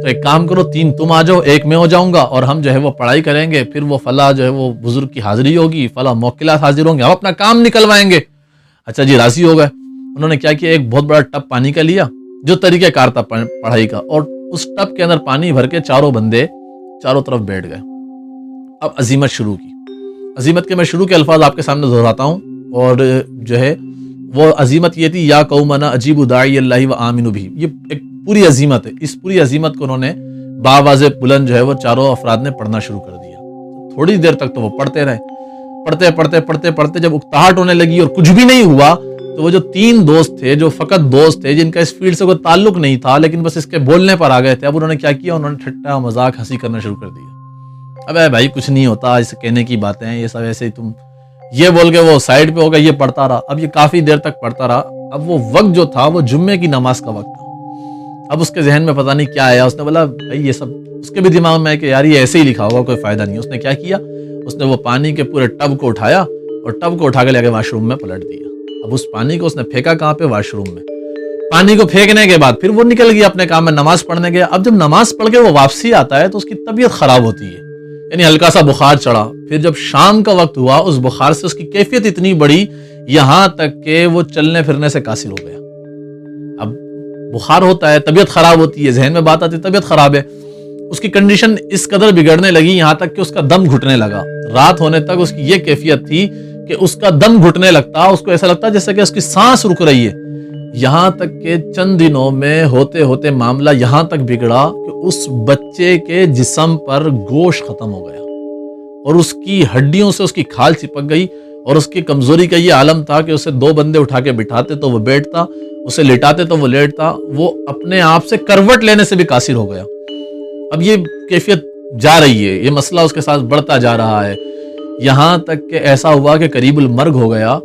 تو ایک کام کرو 3 تم آ جاؤ 1 میں ہو جاؤں گا اور ہم جو ہے وہ پڑھائی کریں گے, پھر وہ فلاں جو ہے وہ بزرگ کی حاضری ہوگی, فلاں موکلات حاضر ہوں گے, ہم اپنا کام نکلوائیں گے. اچھا جی راضی ہو گئے. انہوں نے کیا کیا, ایک بہت بڑا ٹب پانی کا لیا جو طریقہ کار تھا پڑھائی کا, اور اس ٹب کے اندر پانی بھر کے چاروں بندے چاروں طرف بیٹھ گئے. اب عزیمت شروع کی. عزیمت کے میں شروع کے الفاظ آپ کے سامنے دہراتا ہوں, اور جو ہے وہ عزیمت یہ تھی, یا قومنا اجیبوا داعی اللہ و آمنوا بہ. یہ ایک پوری عزیمت ہے. اس پوری عزیمت کو انہوں نے باواز بلند جو ہے وہ چاروں افراد نے پڑھنا شروع کر دیا. تھوڑی دیر تک تو وہ پڑھتے رہے, پڑھتے جب اکتاہٹ ہونے لگی اور کچھ بھی نہیں ہوا, تو وہ جو 3 دوست تھے, جو فقط دوست تھے, جن کا اس فیلڈ سے کوئی تعلق نہیں تھا لیکن بس اس کے بولنے پر آ گئے تھے, اب انہوں نے کیا کیا, انہوں نے ٹھٹا مذاق ہنسی کرنا شروع کر دیا. ابے بھائی کچھ نہیں ہوتا, اسے کہنے کی باتیں ہیں, یہ سب ایسے ہی تم, یہ بول کے وہ سائڈ پہ ہو گیا, یہ پڑھتا رہا. اب یہ کافی دیر تک پڑھتا رہا. اب وہ وقت جو تھا وہ جمعے کی نماز کا وقت تھا. اب اس کے ذہن میں پتہ نہیں کیا آیا, اس نے بولا بھائی یہ سب, اس کے بھی دماغ میں ہے کہ یار یہ ایسے ہی لکھا ہوگا, کوئی فائدہ نہیں. اس نے کیا کیا, اس نے وہ پانی کے پورے ٹب کو اٹھایا اور ٹب کو اٹھا کے لے کے واش روم میں پلٹ دیا. اب اس پانی کو اس نے پھینکا کہاں پہ, واش روم میں. پانی کو پھینکنے کے بعد پھر وہ نکل گیا اپنے کام میں, نماز پڑھنے گیا. اب جب نماز پڑھ کے وہ واپسی آتا ہے تو اس کی طبیعت خراب ہوتی ہے, یعنی ہلکا سا بخار چڑھا. پھر جب شام کا وقت ہوا, اس بخار سے اس کی کیفیت اتنی بڑی یہاں تک کہ وہ چلنے پھرنے سے قاصر ہو گیا. اب بخار ہوتا ہے, طبیعت خراب ہوتی ہے, ذہن میں بات آتی ہے طبیعت خراب ہے. اس کی کنڈیشن اس قدر بگڑنے لگی یہاں تک کہ اس کا دم گھٹنے لگا. رات ہونے تک اس کی یہ کیفیت تھی کہ اس کا دم گھٹنے لگتا, اس کو ایسا لگتا جیسے کہ اس کی سانس رک رہی ہے. یہاں تک کہ چند دنوں میں ہوتے ہوتے معاملہ یہاں تک بگڑا کہ اس بچے کے جسم پر گوشت ختم ہو گیا اور اس کی ہڈیوں سے اس کی کھال چپک گئی. اور اس کی کمزوری کا یہ عالم تھا کہ اسے 2 بندے اٹھا کے بٹھاتے تو وہ بیٹھتا, اسے لٹاتے تو وہ لیٹتا, وہ اپنے آپ سے کروٹ لینے سے بھی قاصر ہو گیا. اب یہ کیفیت جا رہی ہے, یہ مسئلہ اس کے ساتھ بڑھتا جا رہا ہے, یہاں تک کہ ایسا ہوا کہ قریب المرگ ہو گیا.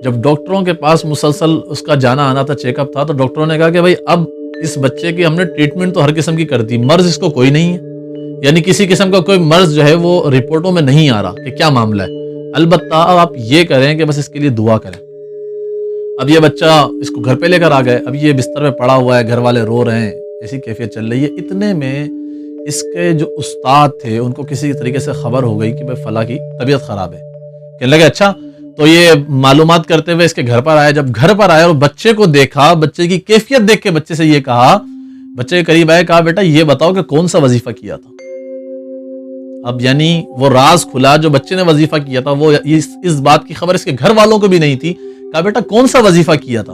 جب ڈاکٹروں کے پاس مسلسل اس کا جانا آنا تھا, چیک اپ تھا, تو ڈاکٹروں نے کہا کہ بھائی اب اس بچے کی ہم نے ٹریٹمنٹ تو ہر قسم کی کر دی, مرض اس کو کوئی نہیں ہے, یعنی کسی قسم کا کوئی مرض جو ہے وہ رپورٹوں میں نہیں آ رہا کہ کیا معاملہ ہے. البتہ اب آپ یہ کریں کہ بس اس کے لیے دعا کریں. اب یہ بچہ اس کو گھر پہ لے کر آ گئے. اب یہ بستر پہ پڑا ہوا ہے, گھر والے رو رہے ہیں, ایسی کیفیت چل رہی ہے. اتنے میں اس کے جو استاد تھے ان کو کسی طریقے سے خبر ہو گئی کہ بھائی فلاں کی طبیعت خراب ہے. کہنے لگے اچھا, تو یہ معلومات کرتے ہوئے اس کے گھر پر آئے. جب گھر پر آئے اور بچے کو دیکھا, بچے کی کیفیت دیکھ کے بچے سے یہ کہا, بچے کے قریب آئے, کہا بیٹا یہ بتاؤ کہ کون سا وظیفہ کیا تھا. اب یعنی وہ راز کھلا, جو بچے نے وظیفہ کیا تھا وہ اس بات کی خبر اس کے گھر والوں کو بھی نہیں تھی. کہا بیٹا کون سا وظیفہ کیا تھا.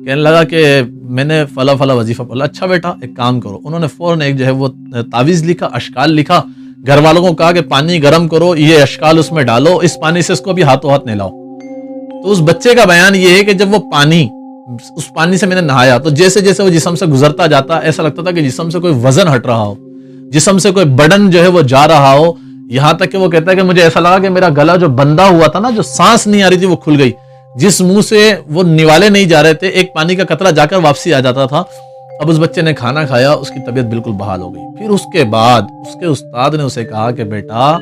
کہنے لگا کہ میں نے فلا وظیفہ. بولا اچھا بیٹا ایک کام کرو. انہوں نے فوراً ایک جو ہے وہ تعویذ لکھا, اشکال لکھا, گھر والوں کو کہا کہ پانی گرم کرو, یہ اشکال اس میں ڈالو, اس پانی سے اس کو بھی ہاتھوں ہاتھ نہلاؤ. تو اس بچے کا بیان یہ ہے کہ جب وہ اس پانی سے میں نے نہایا تو جیسے جیسے وہ جسم سے گزرتا جاتا, ایسا لگتا تھا کہ جسم سے کوئی وزن ہٹ رہا ہو, جسم سے کوئی برڈن جو ہے وہ جا رہا ہو. یہاں تک کہ وہ کہتا ہے کہ مجھے ایسا لگا کہ میرا گلا جو بندھا ہوا تھا نا, جو سانس نہیں آ رہی تھی وہ کھل گئی, جس منہ سے وہ نوالے نہیں جا رہے تھے, ایک پانی کا قطرہ جا کر واپسی آ جاتا تھا. اب اس بچے نے کھانا کھایا, اس کی طبیعت بالکل بحال ہو گئی. پھر اس کے بعد اس کے استاد نے اسے کہا کہ بیٹا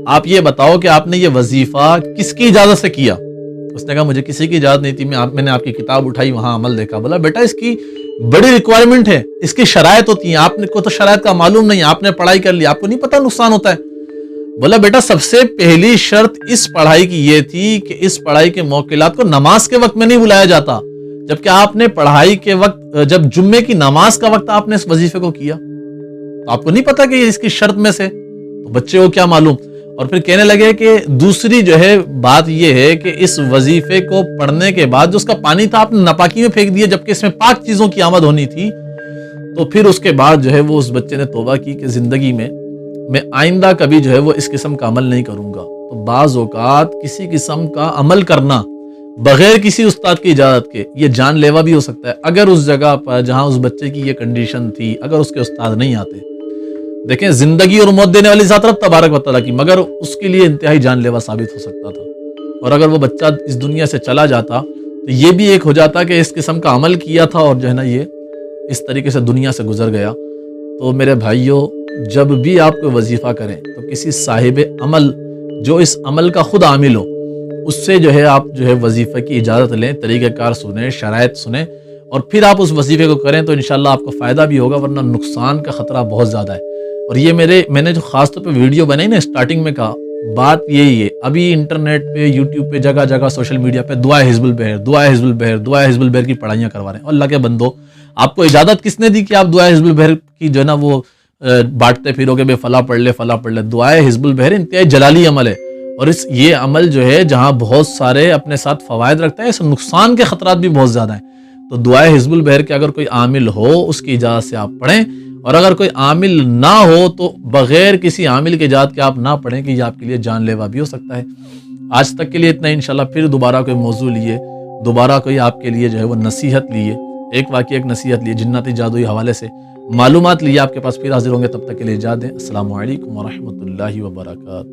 آپ یہ بتاؤ کہ آپ نے یہ وظیفہ کس کی اجازت سے کیا. اس نے کہا مجھے کسی کی اجازت نہیں تھی, میں نے آپ کی کتاب اٹھائی, وہاں عمل دیکھا. بولا بیٹا اس کی بڑی ریکوائرمنٹ ہے, اس کی شرائط ہوتی ہیں, آپ کو تو شرائط کا معلوم نہیں, آپ نے پڑھائی کر لی, آپ کو نہیں پتا نقصان ہوتا ہے. بولا بیٹا سب سے پہلی شرط اس پڑھائی کی یہ تھی کہ اس پڑھائی کے موکلات کو نماز کے وقت میں نہیں بلایا جاتا, جبکہ آپ نے پڑھائی کے وقت, جب جمعے کی نماز کا وقت آپ نے اس وظیفے کو کیا, تو آپ کو نہیں پتا کہ اس کی شرط میں سے, تو بچے کو کیا معلوم. اور پھر کہنے لگے کہ دوسری جو ہے بات یہ ہے کہ اس وظیفے کو پڑھنے کے بعد جو اس کا پانی تھا آپ نے ناپاکی میں پھینک دیا, جبکہ اس میں پاک چیزوں کی آمد ہونی تھی. تو پھر اس کے بعد جو ہے وہ اس بچے نے توبہ کی کہ زندگی میں آئندہ کبھی جو ہے وہ اس قسم کا عمل نہیں کروں گا. تو بعض اوقات کسی قسم کا عمل کرنا بغیر کسی استاد کی اجازت کے یہ جان لیوا بھی ہو سکتا ہے. اگر اس جگہ پر جہاں اس بچے کی یہ کنڈیشن تھی, اگر اس کے استاد نہیں آتے, دیکھیں زندگی اور موت دینے والی ذات رب تبارک و تعالیٰ کی, مگر اس کے لیے انتہائی جان لیوا ثابت ہو سکتا تھا. اور اگر وہ بچہ اس دنیا سے چلا جاتا تو یہ بھی ایک ہو جاتا کہ اس قسم کا عمل کیا تھا اور جو ہے نا یہ اس طریقے سے دنیا سے گزر گیا. تو میرے بھائیوں, جب بھی آپ کوئی وظیفہ کریں تو کسی صاحب عمل جو اس عمل کا خود عامل ہو, اس سے جو ہے آپ جو ہے وظیفہ کی اجازت لیں, طریقہ کار سنیں, شرائط سنیں, اور پھر آپ اس وظیفے کو کریں تو انشاءاللہ آپ کو فائدہ بھی ہوگا، ورنہ نقصان کا خطرہ بہت زیادہ ہے۔ اور یہ میں نے جو خاص طور پہ ویڈیو بنائی نا اسٹارٹنگ میں کہا، بات یہی ہے، ابھی انٹرنیٹ پہ یوٹیوب پہ جگہ جگہ سوشل میڈیا پہ دعائے حزب البحر، دعائے حزب البحر، دعائے حزب البحر کی پڑھائیاں کروا رہے ہیں۔ اور اللہ کے بندو، آپ کو اجازت کس نے دی کہ آپ دعائے حزب البحر کی جو ہے نا وہ بانٹتے پھرو گے، بے فلاں پڑھ لے فلاں پڑھ لے؟ دعائے حزب البحر انتہائی جلالی عمل ہے، اور یہ عمل جو ہے جہاں بہت سارے اپنے ساتھ فوائد رکھتا ہے، اس نقصان کے خطرات بھی بہت زیادہ ہیں۔ تو دعائے حزب البحر کے اگر کوئی عامل ہو اس کی اجازت سے آپ پڑھیں، اور اگر کوئی عامل نہ ہو تو بغیر کسی عامل کی اجازت کے آپ نہ پڑھیں، کہ یہ آپ کے لیے جان لیوا بھی ہو سکتا ہے۔ آج تک کے لیے اتنا، انشاءاللہ پھر دوبارہ کوئی موضوع لیے، دوبارہ کوئی آپ کے لیے جو ہے وہ نصیحت لیے، ایک واقعہ ایک نصیحت لیے جناتی جادوئی حوالے سے معلومات لیے آپ کے پاس پھر حاضر ہوں گے۔ تب تک کے لیے اجازت دیں۔ السلام علیکم ورحمۃ اللہ وبرکاتہ۔